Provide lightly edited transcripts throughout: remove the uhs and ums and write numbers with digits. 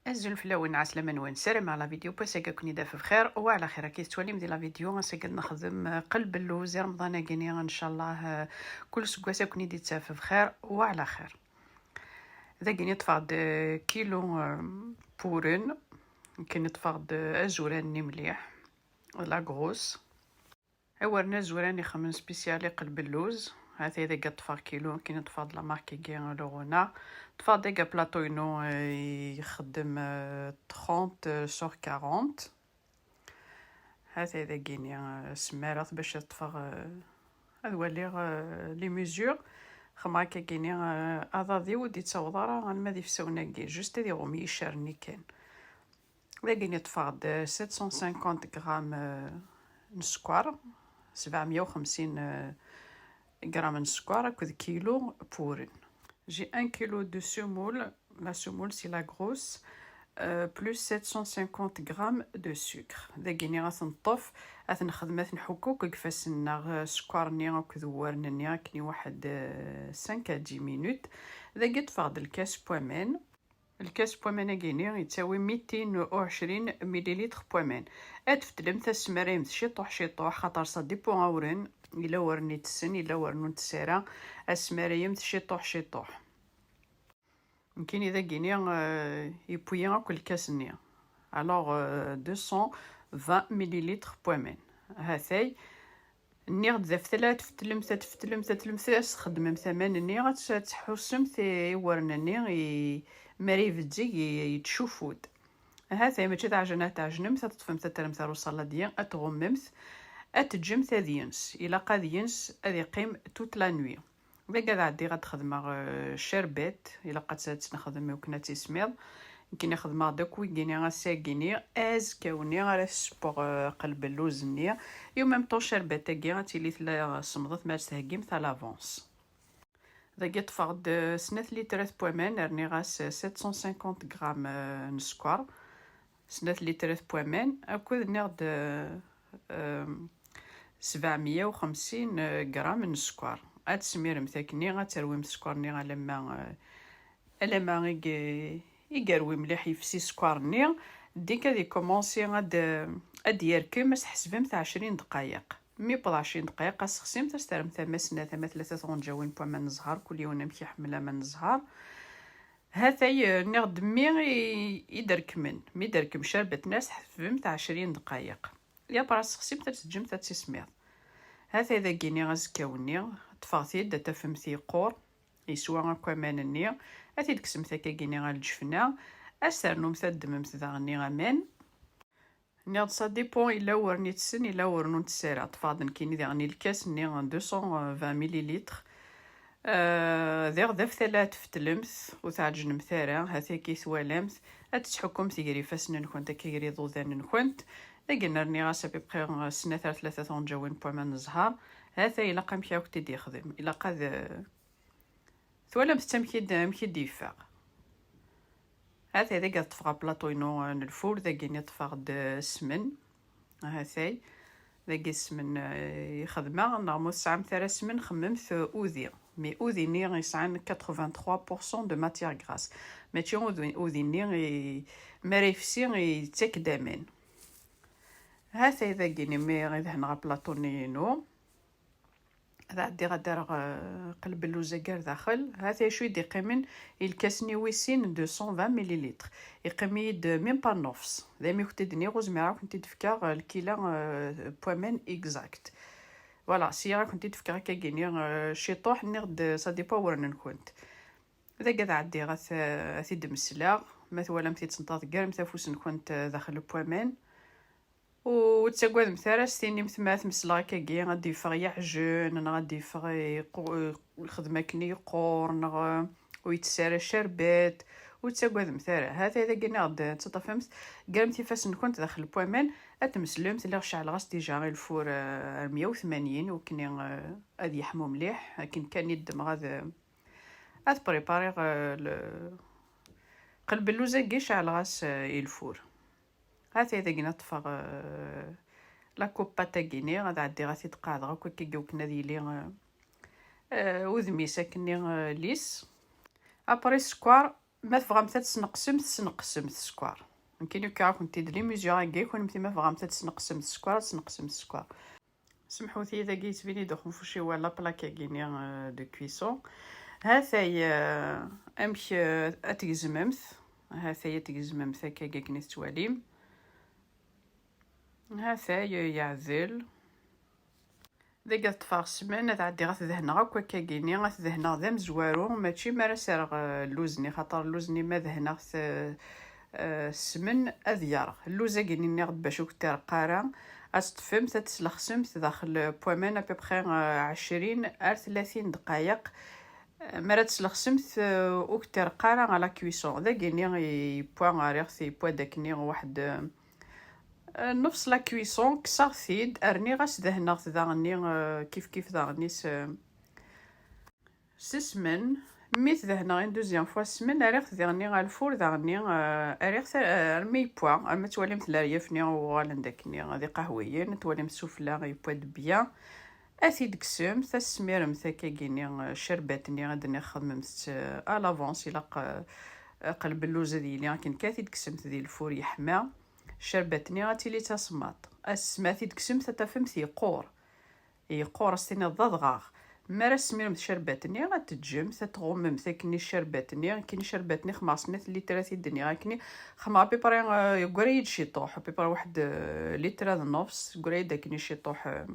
الزلفلاوي نعس لما نوين سلام على فيديو باسكا كوني دافع بخير وعلى خير. كي تولي مدير لا فيديو غنسقد نخدم قلب اللوز رمضان كيني ان شاء الله كل سكواسه كوني دي تسافر بخير وعلى خير. اذا كيني تفاض كيلو بورن كاين تفاض ازوراني مليح لا غروس عورنا زوراني خمن سبيسيالي قلب اللوز. هذا اذا قد طفى كيلو كاين تفاض لا ماركي كي لوغونا تفاض ديكا بلاطوينو يخدم 30 سور 40. هذا اذا كاين سمارات باش تطفى هذا هو لي ميزور خما كاين هذا دي ودي تصوضرا غنما دي فسونا كي جوست هذي غومي يشارني كان. اذا كاين تفاض 750 غرام نسكر 750 غرام نسكر كود كيلو بورن. J'ai 1 kilo de semoule, la semoule c'est la grosse, plus 750 grammes de sucre. داكيني غتنطف غتنخدم نحكو كيفاش سكرني وكذورني كني واحد 5 à 10 minutes. داكي تفاضل الكاس بومان. الكاس بومان كيني يتساوي 220 مليلتر بومان. اتفتلم تسمريم شيطوح خاطر صديبو غورن الا ورني تسن الا ورنو تسارا اسمريم شيطوح. يمكن اذا كيني يبويا كل كاسني الوغ 220 مليلتر بومان. هاثاي نيغ داف ثلاث فتلم خدمم ثمن نيغ تحوسم ثي ورنني مريف تجي يتشوفود. هاثاي ماشي تعجنات تعجنم تطفم تترم تروصل ديان اتغممت اتجم ثدينس الى قادينس ادي قيم توت لا نوي. اذا قاعد عندي غتخدم شربات الى قد نخدم وكنا تيسميض يمكن نخدم داك ويكيني غاساكيني از كوني على سبور قلب اللوز ني يوم ميم طون شربات كي غتيلي ثلا صمدت ما تهكيم تاع لافونس. اذا قد فقد 2 لترات بومان رني غاس 750 غرام نسكر 2 لترات بومان اكود نغد 750 غرام نسكر. هاد سمير مثاكني غتروي مسكرني لما يقروي مليح يفسي سكرني ديك هادي كومونسي غاد يركم حسبهم تاع 20 دقائق مي بضع 20 دقائق اسخسيم تسترم ثما 3 غنجاوين بوا من الزهر كل يوم نمشي حمله من الزهر. هذا نغد يدركمن مي دركم شربت ناس حسبهم تاع 20 دقائق يا براس سخسيم تسجم تسمير. هذا اذا كيني غازكاوني طفاغتي دا تفهمتي قور يسوا كمان النير هاتي دكسم ثاكا كيني غالجفنا اسرنو مثدم مثدغني غمان نيض سا ديبون الا ورني تسن الا ورنو تسارع تفاضن كيني دغني الكاس ني 220 مليلتر ذيغ ذف ثلاث فتلمث وتعجن مثارا هاتي كي ثوالمث اتتحكم تيري فاسن نكونت كيري ضوذان نكونت لقينا رني غاسا بيبقى سنة 3 غنجاوين بومان الزهر. هذا إلا قام كي وقت يخدم إلا قاد ثولا مكيد يفاق. هذا إذا قاد طفغ بلاطوينو الفور ذا كيني طفغ السمن. هذاي ذا كي السمن يخدمها نغمو ساعة مثلا سمن خممت أوذي مي أوذي ني يسعن 83% دو ماتيغ غراس ماشي أوذي ني مريفسي يتاك دامان. هذا إذا كيني مي غير هنا بلاطونينو هذا عندي غدار قلب اللوزة كار داخل. هذا شوي دي قيمن الكاسني ويسين 220 مليلتر يقيم يد ميم با نوفس دايما كنت دني غوز مي كنت تفكر الكيلا بومان اكزاكت فوالا سي كنت تفكر كاكيني شي طوح نغد سا ديبا ورنا نكونت. اذا قاعد عندي غاثي دمسلا مثلا متي تنطاط كار مثافوس نكونت داخل البومان وتساقواد مثلا ستيني مثماث مسلا كاكي غادي يفغ يعجن غادي يفغ الخدمة كني يقور ويتسارى شربات وتساقواد مثلا. هذا اذا قلنا غاد تطفمت قالمتي فاس نكونت داخل البومان اتمسلمت اللي غشعل غاس ديجا غير الفور 180 وكني غادي يحمو مليح لكن كان يدم غاد بريباري قلب اللوزة كي شعل غاس الفور. هذا إذا قلنا طفغ لا كوبا تاكيني غادي عدي غادي تقعد غاكا كي كنا ديالي وذمي ساكني ليس ابري السكر ما تبغام تسنقسم السكر. يمكن كنت لي ميزور كاع يكون ما تبغام تسنقسم السكر. سمحوا لي اذا جيت بيني دخل فشي ولا بلاكا كيني دو كويسون. هاثاي امش اتجزممت. هاثاي تجزممت هكا كاكني تواليم. هاثاي يعذل ذا طفاغ سمن تعدي غتدهنا هكا كاكيني غتدهنا ذا مزوارو ماشي مرا سارغ اللوزني خاطر اللوزني ما دهنا السمن اذيار اللوزه كيني نغد باش كتر قارا استفهم تتسلخسمت داخل بومان ابيبخي 20 ل 30 دقائق مرا تسلخسمت وكتر قارا على كويسون ذا كيني بوان غاريغ بوا داكني واحد نفس لا كويسون كساغثيد ارني غاس دهنا ذاغني كيف ذاغني سمن ميت دهنا غير دوزيام فوا سمن اريغ ذاغني غا الفور ذاغني اريغ ارمي بوا ارما تواليم ثلاثه وغالن داكني غادي قهويين تواليم سوفلا غي بوا دبيا اثي دكسم تسميرم كاكيني شرباتني غادي خدمت لافونس الى قلب اللوزه ديالي لكن كاثي دكسمت ديال الفور يحمى شربتني غاتي لي تصمات اسماتي دكسم تفهمتي يقور استني ضغغ ما رسمي شربتني غتجم تتغمم ثكني شربتني كاين شربتني خماصني لتراتي الدنيا كني خما بيبري غريد شي طوح بيبري واحد لتر نص غريد داكني شي طوح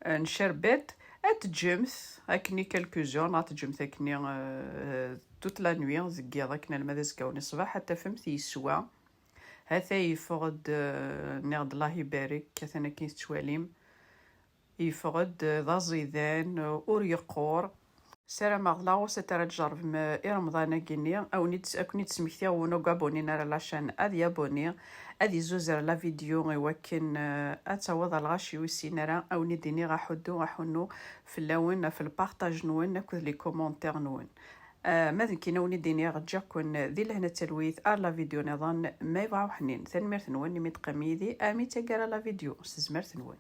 نشربت اتجمث هكني كالكو جور ناتجم ثكني توت لا نوي زكيا ضاكنا الماء زكاوني الصباح حتى فهمت يسوى هذا يفقد نغد الله يبارك كثنا كين تواليم يفقد ذا زيدان اور يقور سلام الله وسترى تجرب ما رمضان كيني او نيت اكوني تسمحتي ونو غابوني نرا لاشان ادي ابوني ادي زوزر لا فيديو ولكن اتوض الغاشي وسينرا او نديني غاحنو في اللون في البارطاج نون ناخذ لي كومونتير نون ماذا كينوني ديني غتجا كون ذي لهنا التلويث لا فيديو نظن ما يبغاو حنين ثاني مرث نون ميت قميدي امي تقرا لا فيديو سزمرت نون